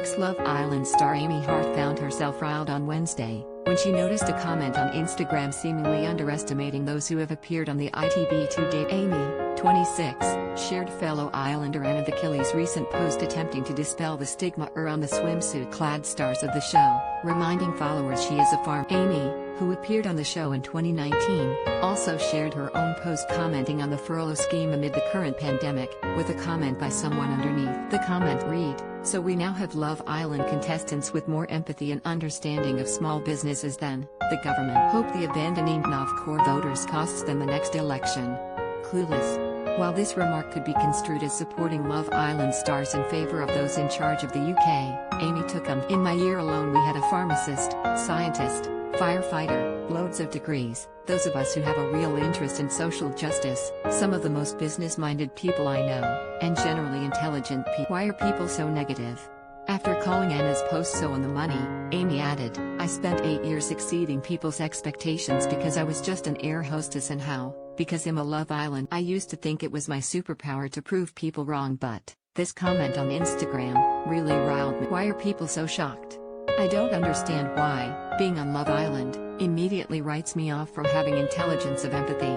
Ex-Love Island star Amy Hart found herself riled on Wednesday when she noticed a comment on Instagram seemingly underestimating those who have appeared on the ITV2 date. Amy, 26, shared fellow Islander Anna the Killy's recent post attempting to dispel the stigma around the swimsuit-clad stars of the show, reminding followers she is a farm. Amy, who appeared on the show in 2019, also shared her own post commenting on the furlough scheme amid the current pandemic, with a comment by someone underneath. The comment read, "So we now have Love Island contestants with more empathy and understanding of small businesses than the government. Hope the abandoning of core voters costs them the next election." Clueless. While this remark could be construed as supporting Love Island stars in favor of those in charge of the UK, Amy took "In my year alone we had a pharmacist, scientist, firefighter, loads of degrees, those of us who have a real interest in social justice, some of the most business-minded people I know, and generally intelligent people. Why are people so negative?" After calling Anna's post so on the money, Amy added, "I spent 8 years exceeding people's expectations because I was just an air hostess and how, because I'm a Love Island. I used to think it was my superpower to prove people wrong, but this comment on Instagram really riled me. Why are people so shocked? I don't understand why being on Love Island immediately writes me off from having intelligence of empathy."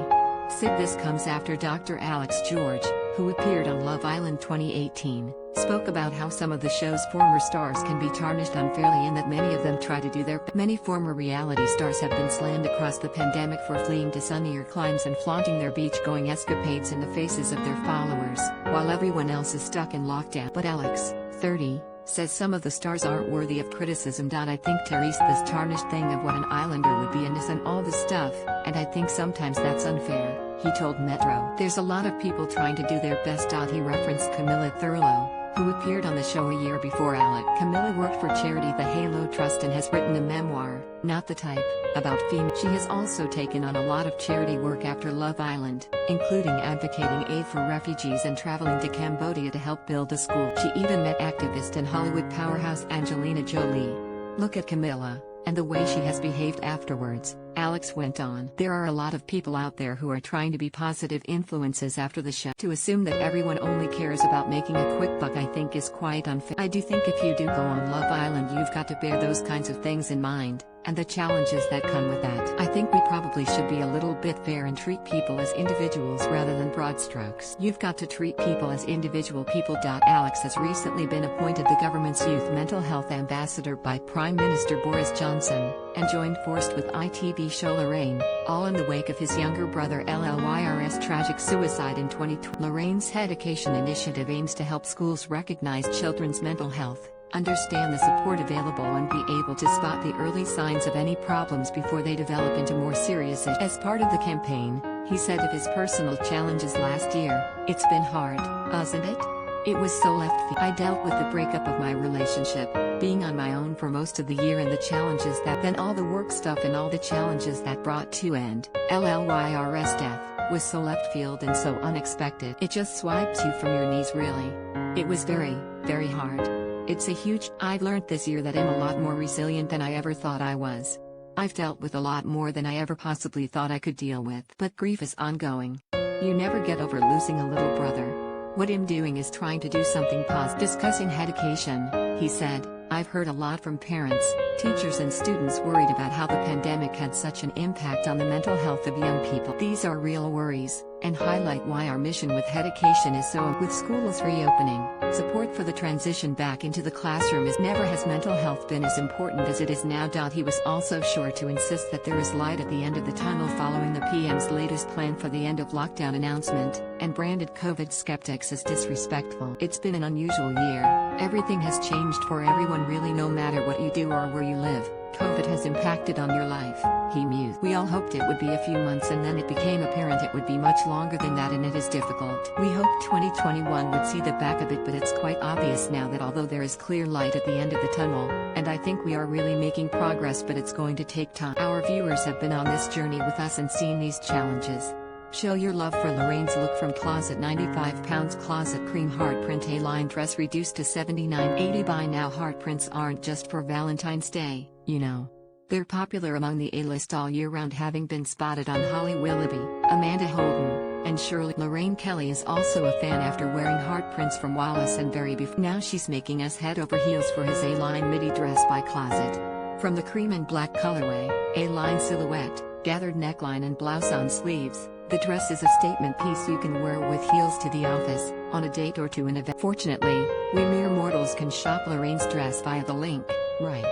This comes after Dr. Alex George, who appeared on Love Island 2018, spoke about how some of the show's former stars can be tarnished unfairly and that many of them try to do their best. Many former reality stars have been slammed across the pandemic for fleeing to sunnier climes and flaunting their beach-going escapades in the faces of their followers, while everyone else is stuck in lockdown. But Alex, 30, says some of the stars aren't worthy of criticism. I think Therese this tarnished thing of what an islander would be and all this stuff, and I think sometimes that's unfair, he told Metro. There's a lot of people trying to do their best. He referenced Camilla Thurlow, who appeared on the show a year before Alec. Camilla worked for charity the Halo Trust and has written a memoir, Not the Type, about female. She has also taken on a lot of charity work after Love Island, including advocating aid for refugees and traveling to Cambodia to help build a school. She even met activist and Hollywood powerhouse Angelina Jolie. Look at Camilla, and the way she has behaved afterwards, Alex went on. There are a lot of people out there who are trying to be positive influences after the show. To assume that everyone only cares about making a quick buck I think is quite unfair. I do think if you do go on Love Island you've got to bear those kinds of things in mind, and the challenges that come with that. I think we probably should be a little bit fair and treat people as individuals rather than broad strokes. You've got to treat people as individual people. Alex has recently been appointed the government's youth mental health ambassador by Prime Minister Boris Johnson, and joined forces with ITV show Lorraine, all in the wake of his younger brother LLYR's tragic suicide in 2020. Lorraine's Education initiative aims to help schools recognize children's mental health, understand the support available and be able to spot the early signs of any problems before they develop into more serious issues. As part of the campaign, he said of his personal challenges last year, "It's been hard, hasn't it? It was so left field. I dealt with the breakup of my relationship, being on my own for most of the year and the challenges that then all the work stuff and all the challenges that brought to end. LLYR's death was so left field and so unexpected. It just swipes you from your knees really. It was very, very hard. It's a huge. I've learned this year that I'm a lot more resilient than I ever thought I was. I've dealt with a lot more than I ever possibly thought I could deal with. But grief is ongoing. You never get over losing a little brother. What I'm doing is trying to do something positive." Discussing education, he said, "I've heard a lot from parents, teachers and students worried about how the pandemic had such an impact on the mental health of young people. These are real worries, and highlight why our mission with education is so important. With schools reopening, support for the transition back into the classroom is never has mental health been as important as it is now." He was also sure to insist that there is light at the end of the tunnel following the PM's latest plan for the end of lockdown announcement, and branded COVID skeptics as disrespectful. "It's been an unusual year. Everything has changed for everyone really, no matter what you do or where you live. COVID has impacted on your life," he mused. "We all hoped it would be a few months and then it became apparent it would be much longer than that, and it is difficult. We hoped 2021 would see the back of it, but it's quite obvious now that although there is clear light at the end of the tunnel, and I think we are really making progress, but it's going to take time. Our viewers have been on this journey with us and seen these challenges. Show your love for Lorraine's look from closet. 95 pounds closet cream heart print A-line dress reduced to $79.80. By now heart prints aren't just for Valentine's Day, you know. They're popular among the A-list all year round, having been spotted on Holly Willoughby, Amanda Holden, And Shirley Lorraine Kelly is also a fan after wearing Hart prints from Wallace and Berry before. Now she's making us head over heels for his A-line midi dress by Closet. From the cream and black colorway, A-line silhouette, gathered neckline and blouse on sleeves, the dress is a statement piece you can wear with heels to the office, on a date or to an event. Fortunately, we mere mortals can shop Lorraine's dress via the link, right?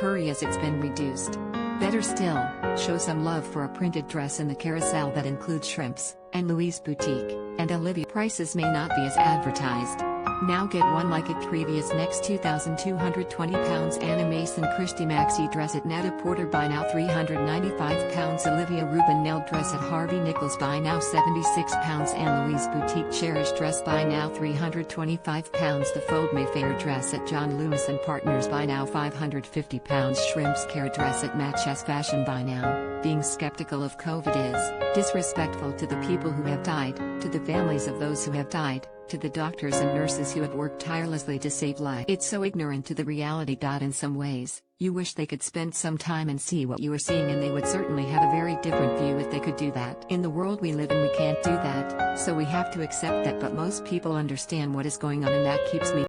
Hurry as it's been reduced. Better still, show some love for a printed dress in the carousel that includes Shrimps, and Louise Boutique, and Olivia. Prices may not be as advertised. Now get one like it previous next £2,220 Anna Mason Christie Maxi dress at Netta Porter buy now £395 Olivia Rubin nail dress at Harvey Nichols buy now £76 Anne Louise Boutique Cherish dress buy now £325 The Fold Mayfair dress at John Lewis and Partners buy now £550 Shrimps Care dress at Matches Fashion buy now. Being skeptical of COVID is disrespectful to the people who have died, to the families of those who have died, to the doctors and nurses who have worked tirelessly to save lives. It's so ignorant to the reality. In some ways, you wish they could spend some time and see what you are seeing, and they would certainly have a very different view if they could do that. In the world we live in, we can't do that, so we have to accept that, but most people understand what is going on, and that keeps me